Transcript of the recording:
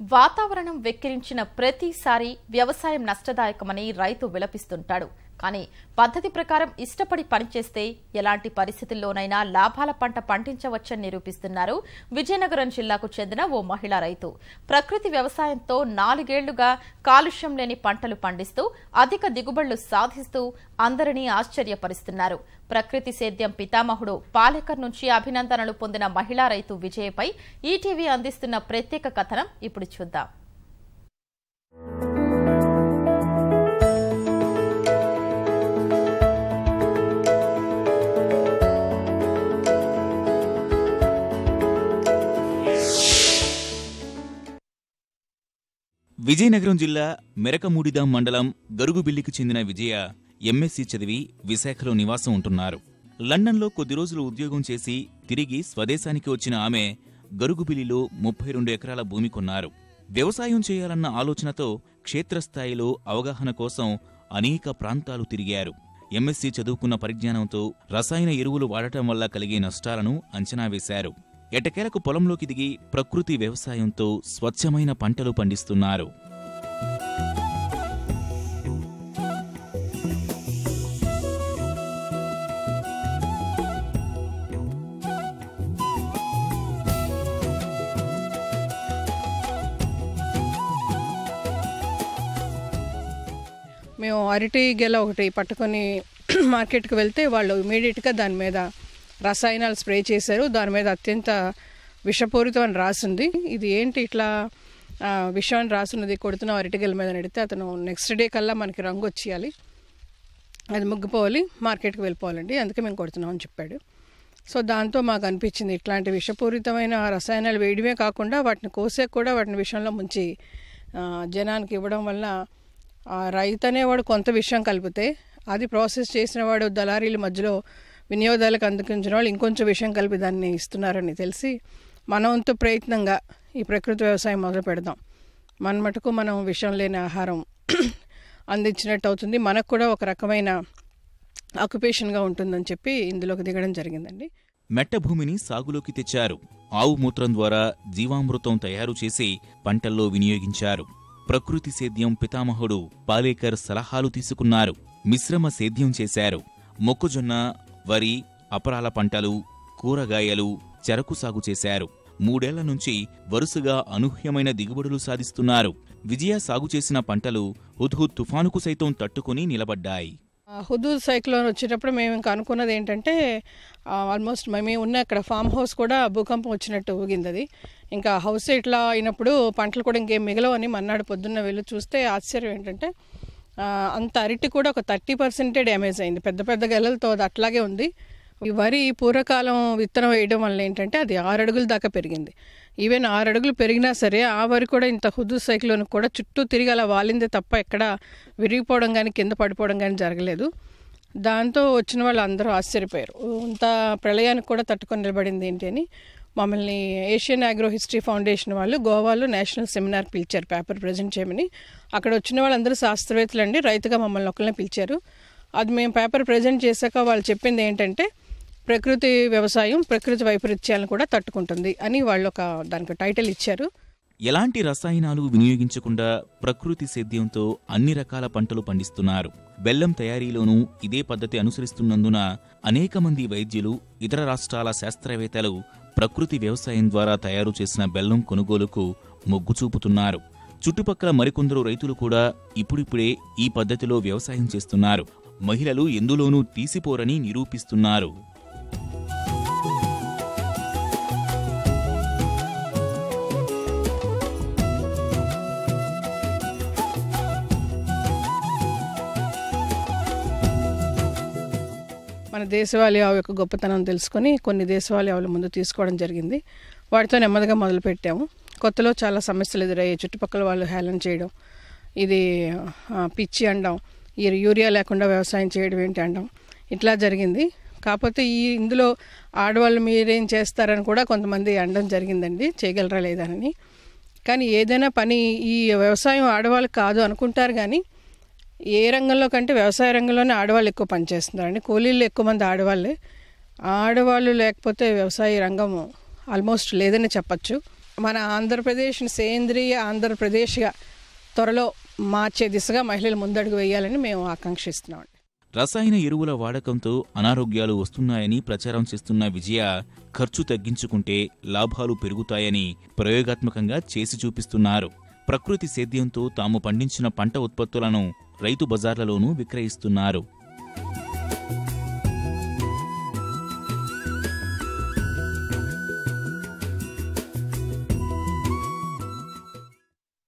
వాతావరణం వెక్కిరించిన ప్రతిసారి వ్యవసాయం నష్టదాయకమని రైతు విలపిస్తుంటాడు. కానీ పద్ధతి ప్రకారం ఇష్టపడి పనిచేస్తే ఎలాంటి పరిస్థితుల్లోనైనా లాభాల పంట పండించవచ్చని నిరూపిస్తున్నారు విజయనగరం జిల్లాకు చెందిన ఓ మహిళా రైతు. ప్రకృతి వ్యవసాయంతో 4 ఏళ్లుగా కాలుష్యం లేని పంటలు పండిస్తూ అధిక దిగుబడులు సాధిస్తూ అందరినీ ఆశ్చర్యపరుస్తున్నారు. ప్రకృతి సేద్యం పితామహుడు పాలేకర్ నుంచి అభినందనలు పొందిన మహిళా రైతు విజయపై ఈటీవీ అందిస్తున్న ప్రత్యేక కథనం ఇప్పుడు చూద్దాం. విజయనగరం జిల్లా మెరకమూడిదాం మండలం గరుగుబిల్లికి చెందిన విజయ ఎంఎస్సీ చదివి విశాఖలో నివాసం ఉంటున్నారు. లండన్లో కొద్ది రోజులు ఉద్యోగం చేసి తిరిగి స్వదేశానికి వచ్చిన ఆమె గరుగుబిల్లిలో 32 ఎకరాల భూమి కొన్నారు. వ్యవసాయం చేయాలన్న ఆలోచనతో క్షేత్రస్థాయిలో అవగాహన కోసం అనేక ప్రాంతాలు తిరిగారు. ఎంఎస్సీ చదువుకున్న పరిజ్ఞానంతో రసాయన ఎరువులు వాడటం వల్ల కలిగే నష్టాలను అంచనా వేశారు. ఎటకేలకు పొలంలోకి దిగి ప్రకృతి వ్యవసాయంతో స్వచ్ఛమైన పంటలు పండిస్తున్నారు. మేము అరటి గెల ఒకటి పట్టుకొని మార్కెట్కి వెళ్తే వాళ్ళు ఇమీడియట్గా దాని మీద రసాయనాలు స్ప్రే చేశారు. దాని మీద అత్యంత విషపూరితం అని రాసింది. ఇది ఏంటి ఇట్లా విషాన్ని రాసున్నది కొడుతున్నాం అరటిగెల మీద నడితే అతను నెక్స్ట్ డే కల్లా మనకి రంగు వచ్చేయాలి, అది ముగ్గిపోవాలి, మార్కెట్కి వెళ్ళిపోవాలండి, అందుకే మేము కొడుతున్నాం అని చెప్పాడు. సో దాంతో మాకు అనిపించింది ఇట్లాంటి విషపూరితమైన రసాయనాలు వేయడమే కాకుండా వాటిని కోసే కూడా వాటిని విషయంలో ముంచి జనానికి ఇవ్వడం వల్ల రైతు అనేవాడు కొంత విషయం కలిపితే అది ప్రాసెస్ చేసిన వాడు దళారీల మధ్యలో వినియోగదారులకు అందించిన వాళ్ళు ఇంకొంచెం విషయం కలిపి దాన్ని ఇస్తున్నారని తెలిసి మనవంతు ప్రయత్నంగా ఈ ప్రకృతి వ్యవసాయం మొదలు పెడదాం. మన మటుకు మనం విషం లేని ఆహారం అందించినట్టు అవుతుంది, మనకు కూడా ఒక రకమైన ఆక్యుపేషన్గా ఉంటుందని చెప్పి ఇందులోకి దిగడం జరిగిందండి. మెట్ట భూమిని సాగులోకి తెచ్చారు. ఆవు మూత్రం ద్వారా జీవామృతం తయారు చేసి పంటల్లో వినియోగించారు. ప్రకృతి సేద్యం పితామహుడు పాలేకర్ సలహాలు తీసుకున్నారు. మిశ్రమ సేద్యం చేశారు. మొక్కజొన్న, వరి, అపరాల పంటలు, కూరగాయలు, చెరకు సాగు చేశారు. 3 ఏళ్ల నుంచి వరుసగా అనూహ్యమైన దిగుబడులు సాధిస్తున్నారు. విజయ సాగు చేసిన పంటలు హుద్హుద్ తుఫానుకు సైతం తట్టుకుని నిలబడ్డాయి. హుదూద్ సైక్లోన్ వచ్చేటప్పుడు మేము ఇంకా అనుకున్నది ఏంటంటే ఆల్మోస్ట్ మేము ఉన్న ఇక్కడ ఫామ్ హౌస్ కూడా భూకంపం వచ్చినట్టు ఊగింది. అది ఇంకా హౌస్ ఇట్లా అయినప్పుడు పంటలు కూడా ఇంకేం మిగలవని మన్నాడు పొద్దున్న వెళ్ళి చూస్తే ఆశ్చర్యం ఏంటంటే అంత అరటి కూడా ఒక 30% డ్యామేజ్ అయింది. పెద్ద పెద్ద గెలలతో అది అట్లాగే ఉంది. ఈ వరి పూర్వకాలం విత్తనం వేయడం వల్ల ఏంటంటే అది 6 అడుగుల దాకా పెరిగింది. ఈవెన్ 6 అడుగులు పెరిగినా సరే ఆ వరి కూడా ఇంత హుదూద్ సైక్లోన్ కూడా చుట్టూ తిరిగి అలా వాలిందే తప్ప ఎక్కడ విరిగిపోవడం కానీ కింద పడిపోవడం కానీ జరగలేదు. దాంతో వచ్చిన వాళ్ళు అందరూ ఆశ్చర్యపోయారు. ఇంత ప్రళయానికి కూడా తట్టుకొని నిలబడింది ఏంటి అని మమ్మల్ని ఏషియన్ అగ్రో హిస్టరీ ఫౌండేషన్ వాళ్ళు గోవాలో నేషనల్ సెమినార్ పిలిచారు పేపర్ ప్రజెంట్ చేయమని. అక్కడ వచ్చిన వాళ్ళందరూ శాస్త్రవేత్తలు అండి, రైతుగా మమ్మల్ని ఒకళ్ళని పిలిచారు. అది మేము పేపర్ ప్రజెంట్ చేశాక వాళ్ళు చెప్పింది ఏంటంటే ప్రకృతి వ్యవసాయం ప్రకృతి వైపరీత్యాలను కూడా తట్టుకుంటుంది అని వాళ్ళు దానికి టైటిల్ ఇచ్చారు. ఎలాంటి రసాయనాలు వినియోగించకుండా ప్రకృతి సేద్యంతో అన్ని రకాల పంటలు పండిస్తున్నారు. బెల్లం తయారీలోనూ ఇదే పద్ధతి అనుసరిస్తున్నందున అనేక మంది వైద్యులు, ఇతర రాష్ట్రాల శాస్త్రవేత్తలు ప్రకృతి వ్యవసాయం ద్వారా తయారు చేసిన బెల్లం కొనుగోలుకు మొగ్గు చూపుతున్నారు. చుట్టుపక్కల మరికొందరు రైతులు కూడా ఇప్పుడిప్పుడే ఈ పద్ధతిలో వ్యవసాయం చేస్తున్నారు. మహిళలు ఎందులోనూ తీసిపోరని నిరూపిస్తున్నారు. మన దేశవాళీ ఆవు యొక్క గొప్పతనం తెలుసుకొని కొన్ని దేశవాళీ ఆవుల ముందు తీసుకోవడం జరిగింది. వాటితో నెమ్మదిగా మొదలుపెట్టాము. కొత్తలో చాలా సమస్యలు ఎదురయ్యాయి. చుట్టుపక్కల వాళ్ళు హేళన చేయడం, ఇది పిచ్చి అనడం, ఈ యూరియా లేకుండా వ్యవసాయం చేయడం ఏంటి అనడం, ఇట్లా జరిగింది. కాకపోతే ఇందులో ఆడవాళ్ళు మీరేం చేస్తారని కూడా కొంతమంది అనడం జరిగిందండి, చేయగలరా లేదని. కానీ ఏదైనా పని ఈ వ్యవసాయం ఆడవాళ్ళకి కాదు అనుకుంటారు, కానీ ఏ రంగంలో కంటే వ్యవసాయ రంగంలోనే ఆడవాళ్ళు ఎక్కువ పనిచేస్తున్నారండి. కూలీళ్ళు ఎక్కువ మంది ఆడవాళ్ళే. ఆడవాళ్ళు లేకపోతే వ్యవసాయ రంగం ఆల్మోస్ట్ లేదని చెప్పచ్చు. మన ఆంధ్రప్రదేశ్ని సేంద్రియ ఆంధ్రప్రదేశ్గా త్వరలో మార్చే దిశగా మహిళలు ముందడుగు వేయాలని మేము ఆకాంక్షిస్తున్నాం. రసాయన ఎరువుల వాడకంతో అనారోగ్యాలు వస్తున్నాయని ప్రచారం చేస్తున్న విజయ ఖర్చు తగ్గించుకుంటే లాభాలు పెరుగుతాయని ప్రయోగాత్మకంగా చేసి చూపిస్తున్నారు. ప్రకృతి సేద్యంతో తాము పండించిన పంట ఉత్పత్తులను రైతు బజార్లలోనూ విక్రయిస్తున్నారు.